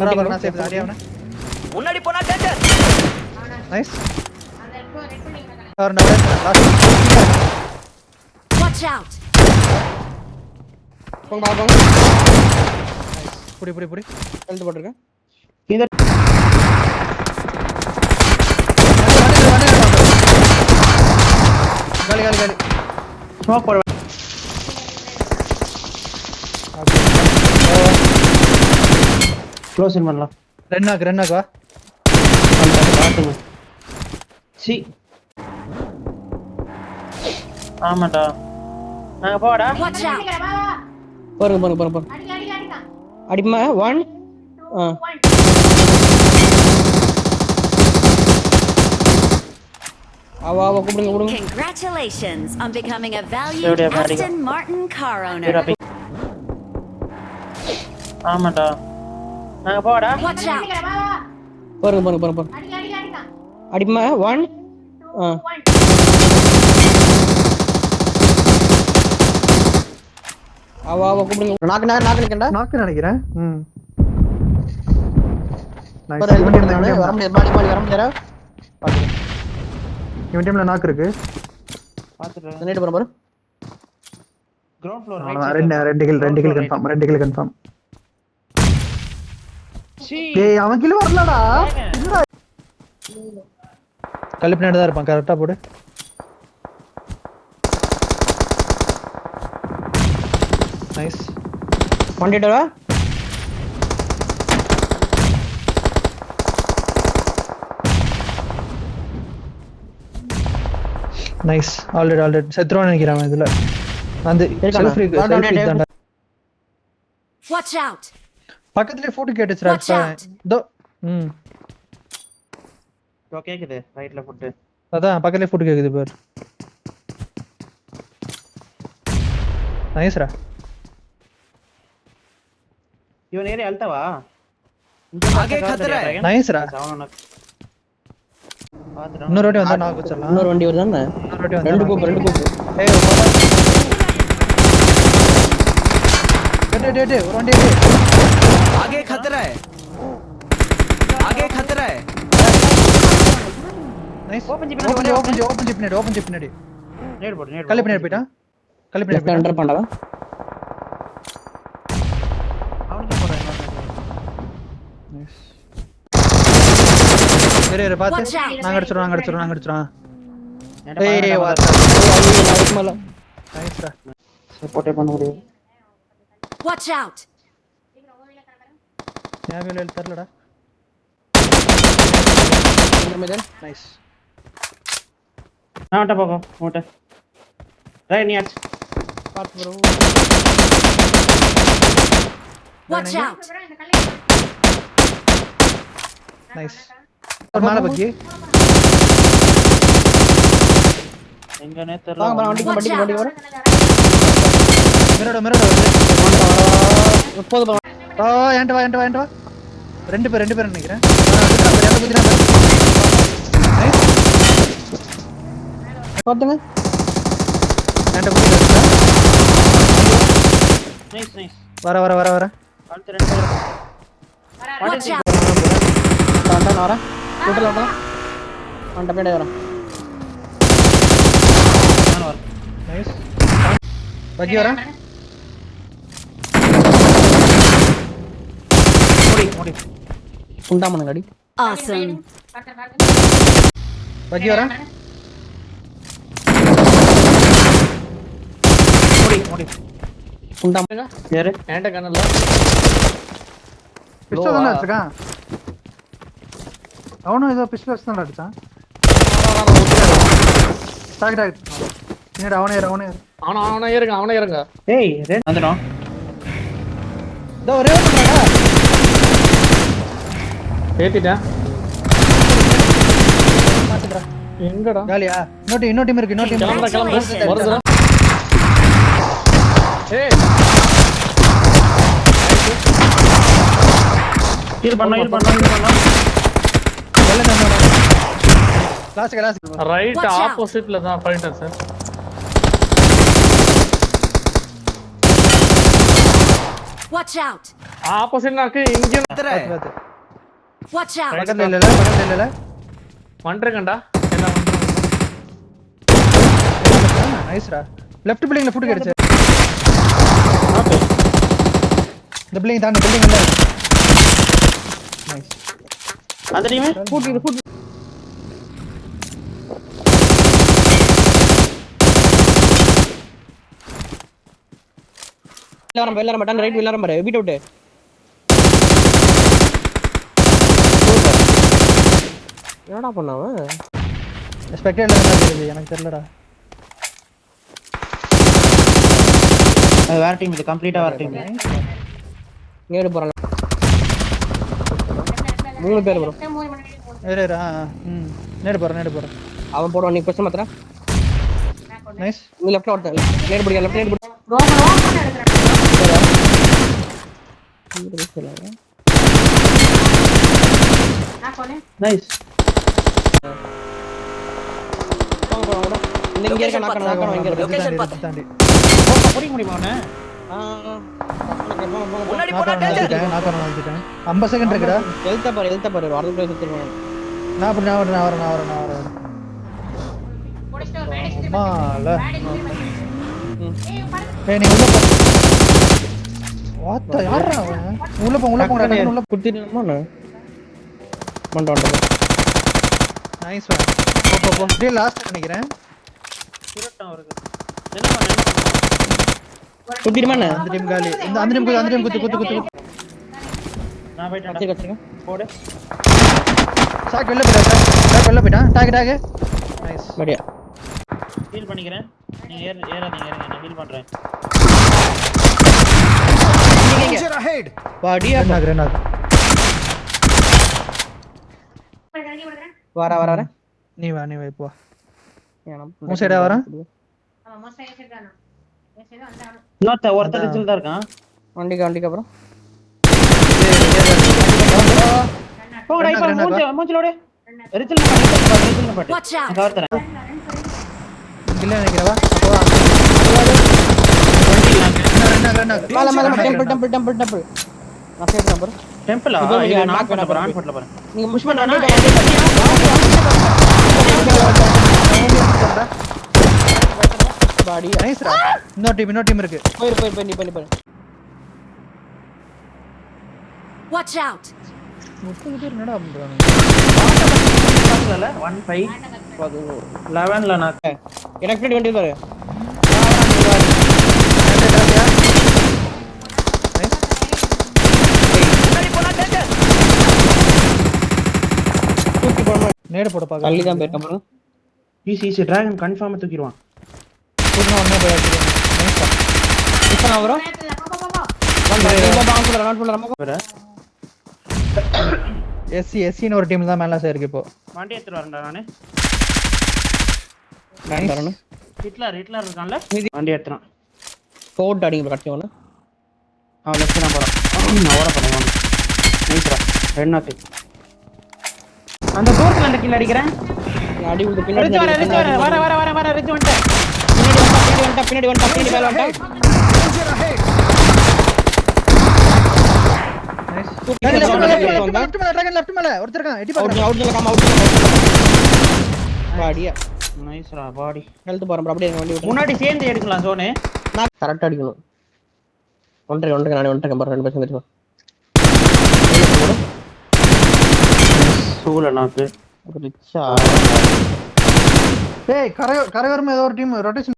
பரவாயில்லை நான் சேஃப் ஆடியாவனா முன்னாடி போனா danger. Nice turn last Watch out. போங்க பாப்போம். புடி ஹெல்த் போட்டுருக்கேன். இந்த காலி ஸ்மோக் போடு. க்ளோஸ் இன் பண்ணலாம். ரன்னாக்கு வா பாத்துங்க. சி ஆமாடா நாங்க போடா. Watch out. போறங்க. அடிமா 1 ஆவா கூப்பிடுங்க. Congratulations on becoming a valued Aston Martin car owner. ஆமாடா நாங்க போடா. Watch out. போறங்க. அடிமா 1 ஆவா கூப்பிடுங்க. நாக்கு நினைக்கிறேன் வர முடியாது. பாடி பாத்துறேன். இவன் டீம்ல நாக் இருக்கு பாத்துறேன். நைட் போற பாரு. கிரவுண்ட் ஃப்ளோர் ரெண்டு கில் கன்ஃபார்ம் ஏய் அவன் கில் வரலடா என்னடா கல்லு பின்னாடி தான் இருப்பான் கரெக்ட்டா போடு நைஸ் பண்ணிட்டடா. நைஸ் ஆல்ரெடி செத்ரோன்னு நினைக்கிறேன் இதுல அந்த செல்ஃப் தான்டா. Watch out. பக்கத்துலயே ஃபுட் கேட்டுச்சுடா தோ கேக்குது ரைட்ல ஃபுட். அதான் பக்கத்துலயே ஃபுட் கேக்குது பாரு. நைஸ்ரா. இவன் ஏரியா அல்டவா आगे खतरा है. நைஸ்ரா. இன்னொரு வாட்டி வந்தா நான் வச்சிரலாம். இன்னொரு வண்டி வருதானே? இன்னொரு வாட்டி வந்தா ரெண்டு கூப்பு. ஏய் டே ஒரு வண்டி आगे खतरा है. நைஸ் ஓபன் ஜிப் பின்னாடி நேட் போடு. கல்லு பின்னாடி போய்ட்டான் என்டர் பண்ணடா. அவனுக்கு போறேன். நைஸ் வேற பாத்து நாங்க அடிச்சுறோம் ஏய் வா லைட் மேல நைஸ்ரா சப்போர்ட் பண்ண முடியாது. Watch out. யாவேல தெரியலடா நைஸ் நான் போங்க ஓட்ட ரைட் நீ அட் பாத்து ப்ரோ. Watch out. நைஸ் மேல பக்கி எங்கனே தெரியல. வாங்க வண்டி வர. மிரடோ போடு. ஓ என்ட வா ரெண்டு பேர் நினைக்கிறேன். நைஸ் பாத்துங்க. என்ட குதிரை நைஸ் வர அடுத்து ரெண்டு பேர். Watch out. தாண்டா வர. டோட்டல் ஆடா. அந்த பேடே வர. நான் வர. நைஸ் பக்கி வர. ஓடி உண்டாமன காடி. Awesome. பக்கி வர. ஓடி உண்டாமன யாரு? ஏண்ட கண்ணல. பிஸ்டல் தான அடிச்சான். அவனும் ஏதோ பிஸ்டல் தான் அடிச்சான். டாக் என்னடா அவனே ஏறுங்க. ஏய் வந்துடோம். இதோ ஒரே ஒருடா. ஏத்திட்டேன். மாத்துடா. எங்கடா? காலியா? இன்னொரு டீம் இருக்கு. Congratulations. வருதுடா. ஏய். ஹீல் பண்ணா. லாஸ்ட் ரைட் ஆப்போசிட்ல தான் pointer sir. Watch out! Opposite நாக்கு இங்க கத்துற பாத்து பாத்து Watch out! பக்கத்துல இல்ல வந்துருக்கேன்டா எல்லாம் நைஸ்ரா லெஃப்ட் பில்டிங்ல ஃபுட் கிடைச்சு இந்த பில்டிங் தாண்டி பில்டிங் இல்ல நைஸ் அந்த டீம் ஃபுட் எல்லாரும் பட்டன் ரைட் எல்லாரும் பாரு பீட் அவுட் என்னடா பண்ணாவன் ஸ்பெக்டேட்டர்ல என்ன தெரியுது எனக்கு தெரியலடா அது வேற டீம் இது கம்ப்ளீட்டா வேற டீம் நேடு போறாங்க 3 பேர் bro ஏறேரா நேடு போறேன் அவன் போடுவான் நீ பிரச்சனை மாத்திர நைஸ் நீ லெஃப்ட்ல ஓடு நேடு பிடிக்க லெஃப்ட் நேடு பிடி நைஸ் போங்க இங்க இருக்க நாக்க இங்க இருக்க லொகேஷன் பாத்து தாண்டி புடிக்க முடியுமா அவனை முன்னாடி போனா டேஞ்சர் நான் வந்துட்டேன் 50 செகண்ட் இருக்குடா எழுத்த பாரு வரதுக்குள்ள சுத்திடுவான் நான் வரேன் அம்மால ஏய் நீ உள்ள போ வாட் யாரா அவன் உள்ள போடா உள்ள குத்திடுமா நான் மண்டோட நைஸ் போ டேய் லாஸ்ட் நினைக்கிறேன் சுரட்டம் அவருக்கு என்ன பண்ண குத்திடுமா நான் அந்த டீம் காலி இந்த அந்த டீம் குத்து நான் போய்ட்டேன் வச்சிருக்க போடு சாக் வெளில போயிட்டான் டாக் நைஸ் மடியா ஹீல் பண்ணிக்கிறேன் நீங்க ஏறாதீங்க நான் ஹீல் பண்றேன் டேஞ்சர் அஹெட் வாடியா கிரேனாக் வர நீ வா இப்போ உன் சைடா வரேன் ஒருத்தர் ரிஜில் தான் இருக்கான் வண்டிக்கு அப்புறம் போங்கடா இப்ப மூஞ்சிலோட ரிஜில் பாட்டு Watch out! கவர் தரேன் இல்ல நினைக்கிறவா அப்போ டெம்பிள் நான் சேட் நம்பர் டெம்பிளா இது நான் பண்ண போறேன் ஆன் பண்ணல போறேன் நீங்க புஷ் பண்ணா பாடி நைஸ்ரா இன்னொரு டீம் இருக்கு போய் நீ பண்ணி Watch out! 30 பேர் என்னடா பண்றாங்க 15 11ல நான் எனக்கு பின்னாடி வண்டி பாரு முன்னாடி போனா டேஞ்சர் தூக்கி போறமா நேடு போட பாக்க தள்ளி தான் போயிருக்க பாருங்க ஈஸி டிராகன் கன்ஃபார்மா தூக்கிடுவான் புதுனா ஒண்ணே போய் நைஸ்ரா இப்போ நான் வரோம் வேற எஸ்சி ஒரு டீம் தான் மேல இருக்கு இப்போ வண்டி எடுத்துட்டு வரேன்டா நானு வரணும் ஹிட்லர் இருக்கான்ல வண்டி எடுத்துறான் கோட் அடிங்க கட்டி ஒண்ணு அவன் லெஃப்ட் தான் போறான் நான் ஓட போறேன் வாங்க நைஸ்ரா ரெண்டாக்கு அந்த தூரத்துல அந்த கில் அடிக்கிறேன் அடி உள்ள பின்னாடி ரிஜ் வர ரிஜ் வந்துட்டேன் பின்னாடி வந்துட்டா மேல வந்துட்டா டேஞ்சர் அஹெட் லெஃப்ட் மேல ஒருத்தர் இருக்கான் எட்டி பாக்க அவுட் பாடியா நைஸ்ரா பாடி ஹெல்த் போறோம் அப்படியே வண்டி விட்டு முன்னாடி சேர்ந்து எடுக்கலாம் ஜோனு நான் கரெக்ட்டா அடிக்கணும் ஒன்றரை நானே பாரு ரெண்டு பேரும் சேர்ந்து சூல நாக்கு ரிச்சா ஏய் கரையோரமா ஏதோ ஒரு டீம் ரொட்டேஷன்